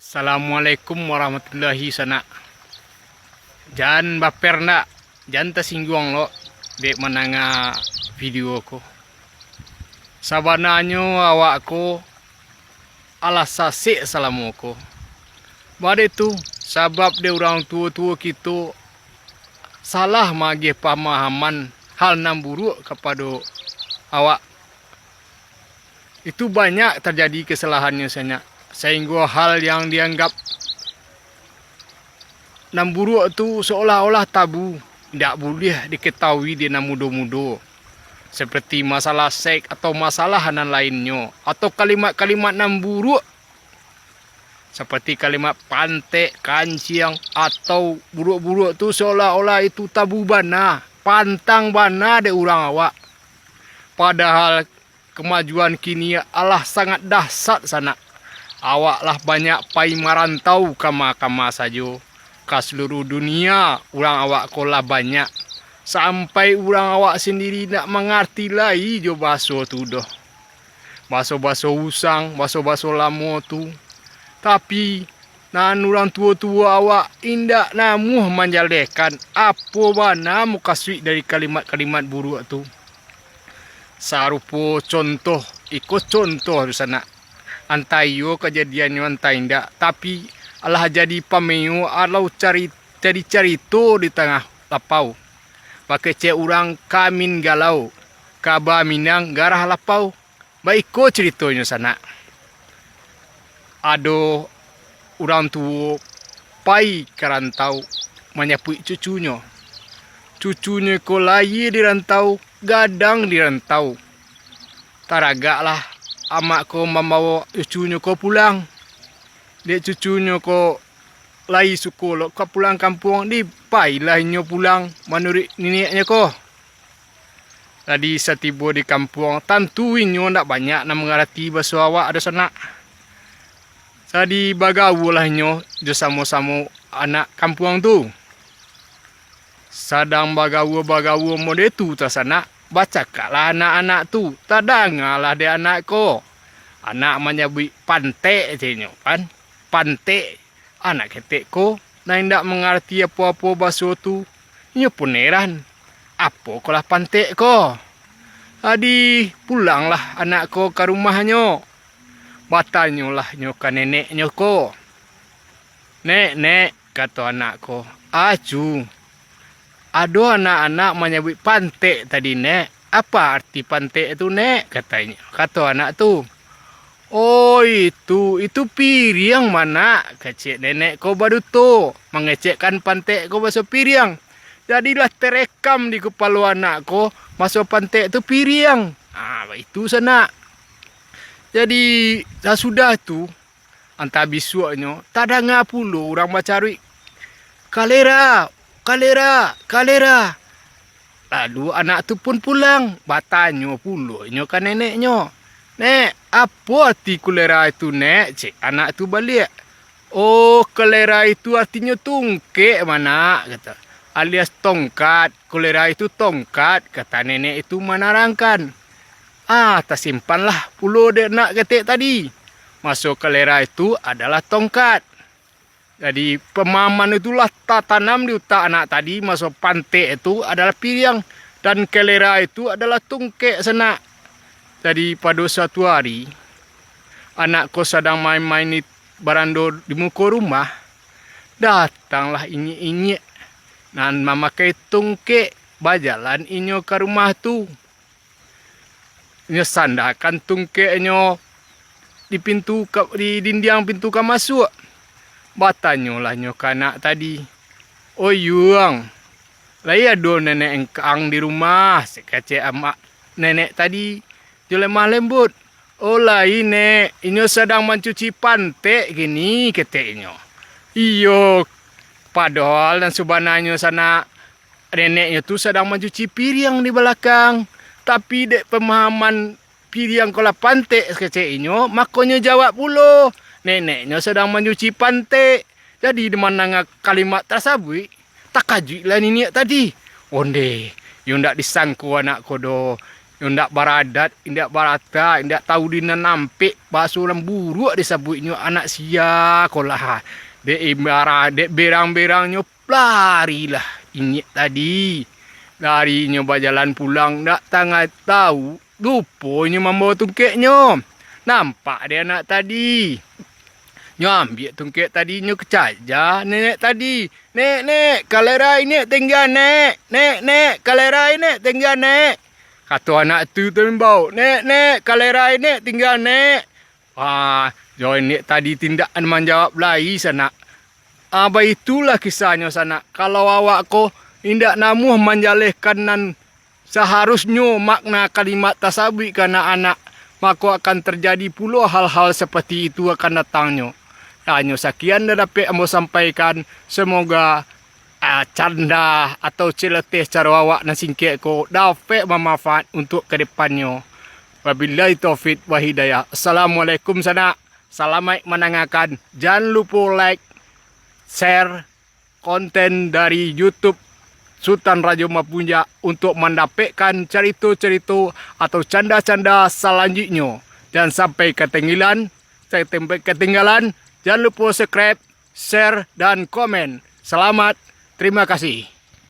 Assalamualaikum warahmatullahi sana. Jangan baper nak, jangan tersinggung lo dek menanga video ko. Sabananya awak ko alas sasik salamu ko. Bade tu sebab de orang tua-tua kita salah magi pemahaman hal nam buruk kepada awak. Itu banyak terjadi kesalahannya sana. Sehingga hal yang dianggap nam buruk tu seolah-olah tabu, tidak boleh diketahui di nam muda-muda. Seperti masalah seks atau masalah dan lainnya. Atau kalimat-kalimat nam buruk. Seperti kalimat pantek, kancing atau buruk-buruk tu seolah-olah itu tabu bana. Pantang bana de orang awak. Padahal kemajuan kini Allah sangat dahsyat sana. Awaklah banyak pai marantau kama-kama saja. Ke seluruh dunia, orang awak kolah banyak. Sampai orang awak sendiri nak mengerti lagi jo bahasa tu dah. Bahasa-bahasa usang, bahasa-bahasa lama tu. Tapi, nan orang tua-tua awak indak namuh menjalekan apa bana muka suik dari kalimat-kalimat buruk tu. Sarupa contoh, ikut contoh di sana. Antai yo kejadian yo antai indak, tapi Allah jadi pameo alau jadi cerita di tengah lapau. Pakai cek orang kamin galau, kaba minang garah lapau. Baik ko ceritanya sana. Ado orang tua pai kerantau menyapui cucunya. Cucunya ko layi di rantau, gadang di rantau. Taragaklah amak ko membawa cucunya ko pulang. Dek cucunya ko lai sekolah ko pulang kampung di pai lainnya pulang menurut neneknya ko. Tadi setiba di kampung tentuinnya ndak banyak nak mengerti bahasa awak ada sana. Tadi bagawulahnya dia sama-sama anak kampung tu. Sadang bagawu mode tu ta sana. Bacakalah anak-anak tu. Tak dengarlah dia anak ko. Anak menyebut pantek je kan. Pantek. Anak ketek ko. Nah tidak mengerti apa-apa bahasa tu. Ia pun heran. Apa ko lah pantek ko. Jadi pulanglah anak ko ke rumahnya. Batanya lah nyoka neneknya ko. Nek, kata anak ko. Acu. Ada anak-anak menyebut pantek tadi, Nek. Apa arti pantek itu, Nek? Katanya. Kata anak tu. Oh, itu piring mana? Kecik nenek kau baru tu. Mengecekkan pantek kau bahasa piring. Jadilah terekam di kepala anak kau. Bahasa pantek itu piring. Itu sana. Jadi, sudah tu. Antara bisuaknya. Tak ada ngapulu orang macari. Kalera. Lalu anak tu pun pulang. Batanya pulangnya kan neneknya. Nek, apa arti kalera itu, Nek? Cik, anak tu balik. Oh, kalera itu artinya tungkek mana? Kata. Alias tongkat. Kalera itu tongkat. Kata nenek itu menerangkan. Tersimpanlah pulau dek nak ketik tadi. Masuk kalera itu adalah tongkat. Jadi pemahaman itulah tanam di otak anak tadi. Masuk pantek itu adalah piring. Dan kalera itu adalah tungkek sana. Jadi pada suatu hari. Anakku sedang main-main di barando di muka rumah. Datanglah inyek-inyek. Dan memakai tungkek. Berjalan inyo ke rumah tu. Inyo sandarkan tungkeknya. Di dinding pintu ke masuk. Batanyolah nyok anak tadi. Oh yung. Lai ada nenek engkang di rumah. Sekacik amak nenek tadi. Dia lemah lembut. Oh lai nek. Inyo sedang mencuci pantek gini keteknya. Iyo. Padahal dan sebenarnya sana. Neneknya tu sedang mencuci piring di belakang. Tapi dek pemahaman piring kolah pantek sekeciknya. Makanya jawab pula. Neneknya sedang mencuci pantek. Jadi di mana kalimat tersebut. Tak kaji lah nenek tadi. Onde. Yang tak disangku anak kodo. Yang ndak baradat, ndak barata, ndak tahu dina nampik bakso lemburuk disebutnya anak sia kolah. Dek ibarat dek berang-berangnya larilah ingat tadi. Larinya berjalan pulang ndak tangan tahu lupanya membawa tungkeknya. Nampak dia anak tadi. Nyo ambil tungkek tadi nyo kecaja nenek tadi. Nek, kalerai nek tinggal nek. Nek, kalerai nek tinggal nek. Kata anak tu bau. Nek, kalerai nek tinggal nek. Join nek tadi tindakan menjawab lai sana. Itulah kisahnya sana. Kalau awak ko indak namuh menjalehkan nan seharusnya makna kalimat tasabih karena anak. Maka akan terjadi pula hal-hal seperti itu akan datangnya. Hanya sekian dah dapat ambo sampaikan. Semoga canda atau celetih cara awak nak singkir ko dapat bermanfaat untuk kedepannya. Wabillahi taufiq wa hidayah. Assalamualaikum sana. Selamat mendengarkan. Jangan lupa like, share konten dari YouTube Sultan Raja Mapunja untuk mendapatkan cerita-cerita atau canda-canda selanjutnya. Dan sampai ketinggalan, jangan lupa subscribe, share dan komen. Selamat, terima kasih.